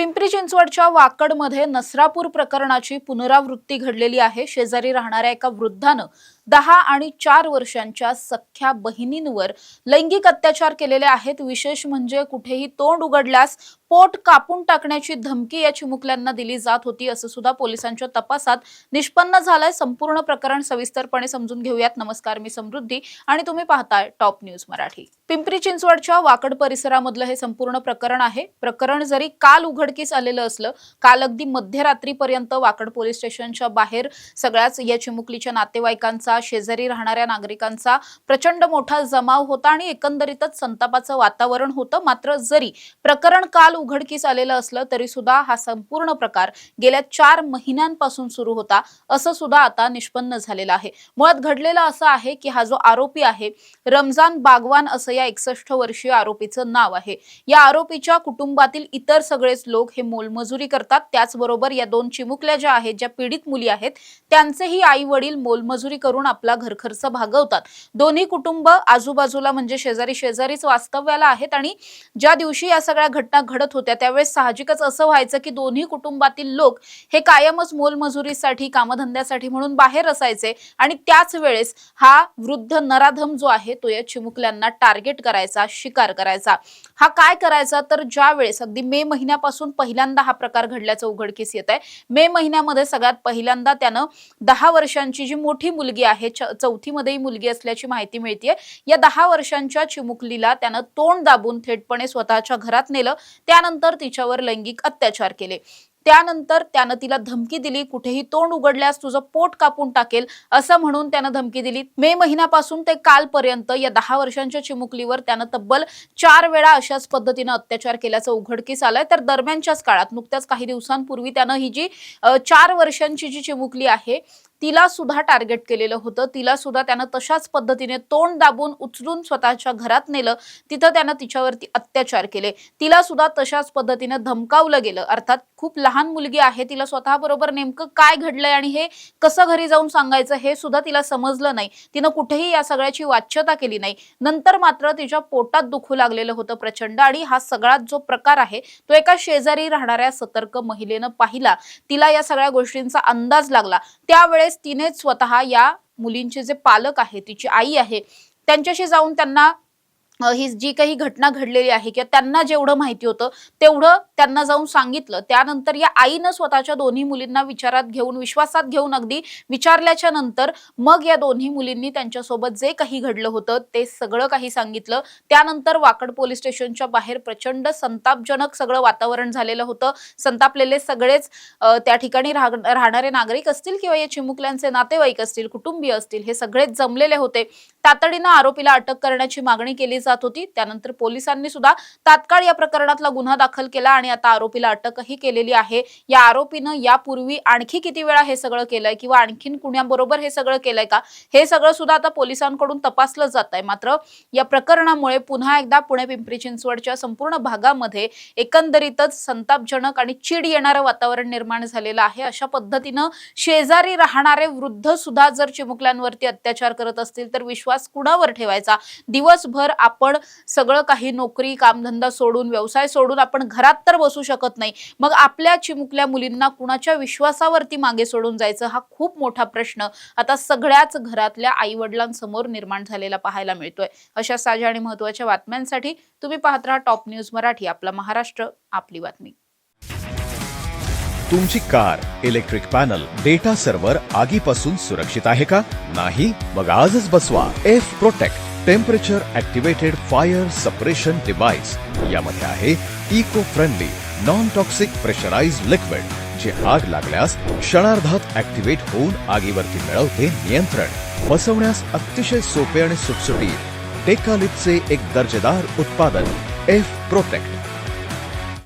पिंपरी चिंचवडच्या वाकडमध्ये नसरापूर प्रकरणाची पुनरावृत्ती घडलेली आहे। शेजारी राहणाऱ्या एका वृद्धानं 10 आणि 4 वर्षांच्या सख्ख्या बहिणींवर लैंगिक अत्याचार केलेले आहेत। विशेष म्हणजे कुठेही तोंड उघडल्यास पोट कापून टाकण्याची धमकी या चिमुकल्यांना दिली जात होती, असं सुद्धा पोलिसांच्या तपासात निष्पन्न झालंय। संपूर्ण प्रकरण सविस्तरपणे समजून घेऊयात। नमस्कार, मी समृद्धी आणि तुम्ही पाहताय टॉप न्यूज मराठी। पिंपरी चिंचवडच्या वाकड परिसरामधलं हे संपूर्ण प्रकरण आहे। प्रकरण जरी काल उघडकीस आलेलं असलं, काल अगदी मध्यरात्रीपर्यंत वाकड पोलीस स्टेशनच्या बाहेर सगळ्याच या चिमुकलीच्या नातेवाईकांचा, शेजारी राहणाऱ्या नागरिकांचा प्रचंड मोठा जमाव होता आणि एकंदरीतच संतापाचं वातावरण होतं। मात्र जरी प्रकरण काल उघडकीस आलेलं असलं तरी सुद्धा हा संपूर्ण प्रकार गेल्या 4 महिन्यांपासून सुरू होता, असं सुद्धा आता निष्पन्न झालेलं आहे। मुळात घडलेलं असं आहे की हा जो आरोपी आहे रमजान बागवान असं या 61 वर्षीय आरोपीचं नाव आहे। या आरोपीच्या कुटुंबातील इतर सगळेच लोक हे मोलमजुरी करतात। त्याचबरोबर या 2 चिमुकल्या ज्या आहेत, ज्या पीडित मुली आहेत, त्यांचेही आई वडील मोलमजुरी करून आपला घरखर्च भागवतात। दोन्ही कुटुंब आजूबाजूला म्हणजे शेजारी शेजारीच वास्तव्याला आहेत आणि ज्या दिवशी या सगळ्या घटना घडत होत्या त्यावेळेस साहजिकच असं व्हायचं की दोन्ही कुटुंबातील लोक हे कायमच मोलमजुरीसाठी, कामधंद्यासाठी म्हणून बाहेर असायचे आणि त्याच वेळेस हा वृद्ध नराधम जो आहे तो या चिमुकल्यांना टार्गेट करायचा, शिकार करायचा। हा काय करायचा तर ज्या वेळेस अगदी मे महिन्यापासून पहिल्यांदा हा प्रकार घडल्याचं उघडकीस येत आहे। मे महिन्यामध्ये सगळ्यात पहिल्यांदा त्यानं 10 वर्षांची जी मोठी मुलगी आहे, 4थी मध्ये मुलगी असल्याची माहिती मिळतेय, या 10 वर्षांच्या चिमुकलीला त्यानं तोंड दाबून थेटपणे स्वतःच्या घरात नेलं। त्यानंतर तिच्यावर लैंगिक अत्याचार केले। त्यानंतर त्यानं तिला धमकी दिली, कुठेही तोंड उघडल्यास तुझं पोट कापून टाकेल असं म्हणून त्यानं धमकी दिली। मे महिन्यापासून ते कालपर्यंत या 10 वर्षांच्या चिमुकलीवर त्यानं तब्बल 4 वेळा अशाच पद्धतीने अत्याचार केल्याचं उघडकीस आलंय। तर दरम्यानच्याच काळात नुकत्याच काही दिवसांपूर्वी त्यानं ही जी 4 वर्षांची जी चिमुकली आहे तिला सुद्धा टार्गेट केलेलं होतं। तिला सुद्धा त्यानं तशाच पद्धतीने तोंड दाबून उचलून स्वतःच्या घरात नेलं, तिथं त्यानं तिच्यावरती अत्याचार केले। तिला सुद्धा तशाच पद्धतीने धमकावलं गेलं। अर्थात खूप लहान मुलगी आहे, तिला स्वतःबरोबर नेमकं काय घडलंय आणि हे कसं घरी जाऊन सांगायचं हे सुद्धा तिला समजलं नाही। तिनं कुठेही या सगळ्याची वाच्यता केली नाही। नंतर मात्र तिच्या पोटात दुखू लागलेलं होतं प्रचंड आणि हा सगळा जो प्रकार आहे तो एका शेजारी राहणाऱ्या सतर्क महिलेनं पाहिला। तिला या सगळ्या गोष्टींचा अंदाज लागला। त्यावेळेस तिने स्वतः या मुलींचे जे पालक आहे, तिची आई आहे, त्यांच्याशी जाऊन त्यांना ही जी काही घटना घडलेली आहे किंवा त्यांना जेवढं माहिती होतं तेवढं त्यांना जाऊन सांगितलं। त्यानंतर या आईनं स्वतःच्या दोन्ही मुलींना विश्वासात घेऊन अगदी विचारल्याच्या नंतर मग या दोन्ही मुलींनी त्यांच्यासोबत जे काही घडलं होतं ते सगळं काही सांगितलं। त्यानंतर वाकड पोलीस स्टेशनच्या बाहेर प्रचंड संतापजनक सगळं वातावरण झालेलं होतं। संतापलेले सगळेच त्या ठिकाणी राहणारे नागरिक असतील किंवा या चिमुकल्यांचे नातेवाईक असतील, कुटुंबीय असतील, हे सगळेच जमलेले होते। तातडीनं आरोपीला अटक करण्याची मागणी केली जात होती। त्यानंतर पोलिसांनी सुद्धा तात्काळ या प्रकरणातला गुन्हा दाखल केला आणि आता आरोपीला अटकही केलेली आहे। या आरोपीनं यापूर्वी आणखी किती वेळा हे सगळं केलंय किंवा आणखीन कुणाबरोबर हे सगळं केलंय का, हे सगळं सुद्धा आता पोलिसांकडून तपासलं जात आहे। मात्र या प्रकरणामुळे पुन्हा एकदा पुणे पिंपरी चिंचवडच्या संपूर्ण भागामध्ये एकंदरीतच संतापजनक आणि चीड येणारं वातावरण निर्माण झालेलं आहे। अशा पद्धतीनं शेजारी राहणारे वृद्ध सुद्धा जर चिमुकल्यांवरती अत्याचार करत असतील तर विश्वास कुणावर ठेवायचा? दिवसभर आपण सगळं काही नोकरी, कामधंदा सोडून, व्यवसाय सोडून आपण घरात तर बसू शकत नाही, मग आपल्या चिमुकल्या मुलींना कुणाच्या विश्वासावरती मागे सोडून जायचं? हा खूप मोठा प्रश्न आता सगळ्याच घरातल्या आई वडिलांसमोर निर्माण झालेला पाहायला मिळतोय। अशा ताज्या आणि महत्त्वाच्या बातम्यांसाठी तुम्ही पाहत राहा टॉप न्यूज मराठी। आपला महाराष्ट्र, आपली बातमी। तुमची car, electric panel, data server आगीपासून सुरक्षित आहे का? नाही? मग आजच बसवा F protect temperature activated fire suppression device. यामध्ये आहे eco friendly non toxic pressurised liquid, जे आग लागल्यास क्षणार्धात ऍक्टिव्हेट होऊन आगीवरती मिळवते नियंत्रण। बसवण्यास अतिशय सोपे आणि सुटसुटीत टेकालिपचे एक दर्जेदार उत्पादन एफ प्रोटेक्ट।